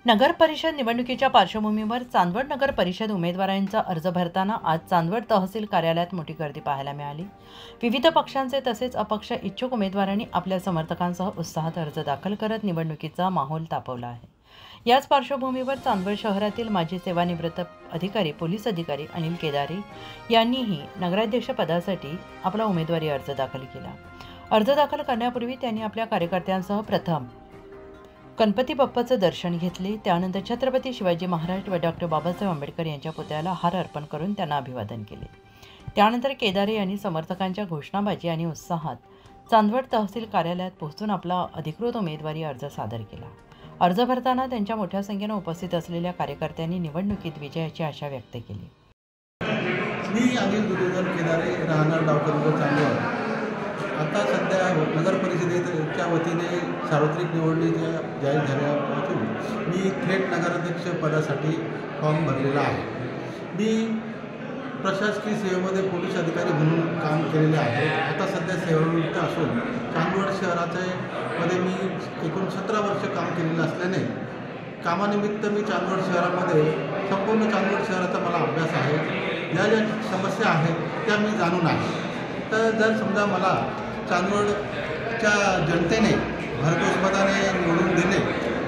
नगर परिषद निवडणुकीच्या पार्श्वभूमीवर चांदवड नगर परिषद उमेदवारांचा अर्ज भरताना आज चांदवड तहसील कार्यालयात मोठी गर्दी पाहायला मिळाली। विविध पक्षांचे तसेच अपक्ष इच्छुक उमेदवारांनी आपल्या समर्थकांसह उत्साहात अर्ज दाखल करत निवडणुकीचा माहोल तापवला आहे। याच पार्श्वभूमीवर चांदवड शहरातील माजी सेवानिवृत्त अधिकारी पोलीस अधिकारी अनिल केदारे यांनीही नगराध्यक्ष पदासाठी आपला उमेदवारी अर्ज दाखल केला। अर्ज दाखल करण्यापूर्वी त्यांनी आपल्या कार्यकर्त्यांसह प्रथम गणपती बाप्पाचं दर्शन घेतले। त्यानंतर छत्रपती शिवाजी महाराज व डॉक्टर बाबासाहेब आंबेडकर यांच्या पुतळ्याला हार अर्पण करून त्यांना अभिवादन केले। त्यानंतर केदारे यांनी समर्थकांच्या घोषणाबाजी आणि उत्साहात चांदवड तहसील कार्यालयात पोहोचून आपला अधिकृत उमेदवारी अर्ज सादर केला। अर्ज भरताना त्यांच्या मोठ्या संख्येने उपस्थित असलेल्या कार्यकर्त्यांनी निवडणुकीत विजयाची आशा व्यक्त केली। मी अनिल केदारे, राहणार डावकर, चांदवड। आता सध्या नगर परिषदेच्या वतीने सार्वत्रिक निवडणुका जाहीर झाल्यापासून मी थेट नगराध्यक्ष पदासाठी फॉर्म भरलेला आहे। मी प्रशासकीय सेवेमध्ये पोलीस अधिकारी म्हणून काम केलेले आहे। आता सध्या सेवानिवृत्त असून चांदवड शहरामध्ये मी एकूण 17 वर्ष काम केलेलं असल्याने कामानिमित्त मी चांदवड शहरामध्ये संपूर्ण चांदवड शहराचा मला अभ्यास आहे। ज्या समस्या आहेत त्या मी जाणून आहे। तर जर समजा मला चांदवडच्या जनतेने भरघोस मताने निवडून दिले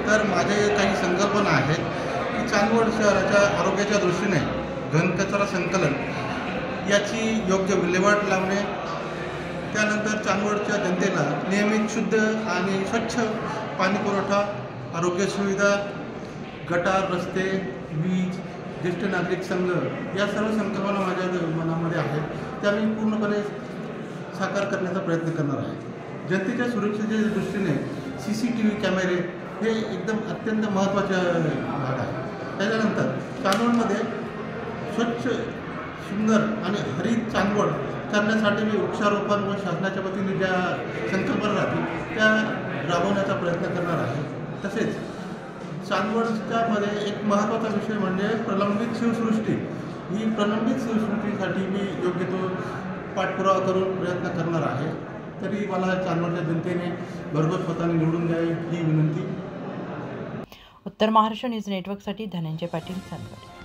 तर माझे काही संकल्पना आहेत की चांदवड शहराच्या आरोग्याच्या दृष्टीने घनकचरा संकलन याची योग्य विल्हेवाट लावणे, त्यानंतर चांदवडच्या जनतेला नियमित शुद्ध आणि स्वच्छ पाणीपुरवठा, आरोग्य सुविधा, गटार, रस्ते, वीज, ज्येष्ठ नागरिक संघ या सर्व संकल्पना माझ्या मनामध्ये आहेत। त्या मी पूर्णपणे साकार करण्याचा प्रयत्न करणार आहे। जनतेच्या सुरक्षेच्या दृष्टीने CCTV कॅमेरे हे एकदम अत्यंत महत्त्वाचे भाग आहे। त्याच्यानंतर चांदवडमध्ये स्वच्छ, सुंदर आणि हरित चांदवड करण्यासाठी मी वृक्षारोपण व शासनाच्या वतीने ज्या संकल्पना राहतील त्या राबवण्याचा प्रयत्न करणार आहे। तसेच चांदवडच्यामध्ये एक महत्त्वाचा विषय म्हणजे प्रलंबित शिवसृष्टी। ही प्रलंबित शिवसृष्टीसाठी मी योग्य तो पाठपुरावा करून प्रयत्न करणार आहे। तरी मला चांदवडच्या जनतेने भरघोस मताने निवडून द्यावे ही विनंती। उत्तर महाराष्ट्र न्यूज नेटवर्कसाठी धनंजय पाटील, चांदवड।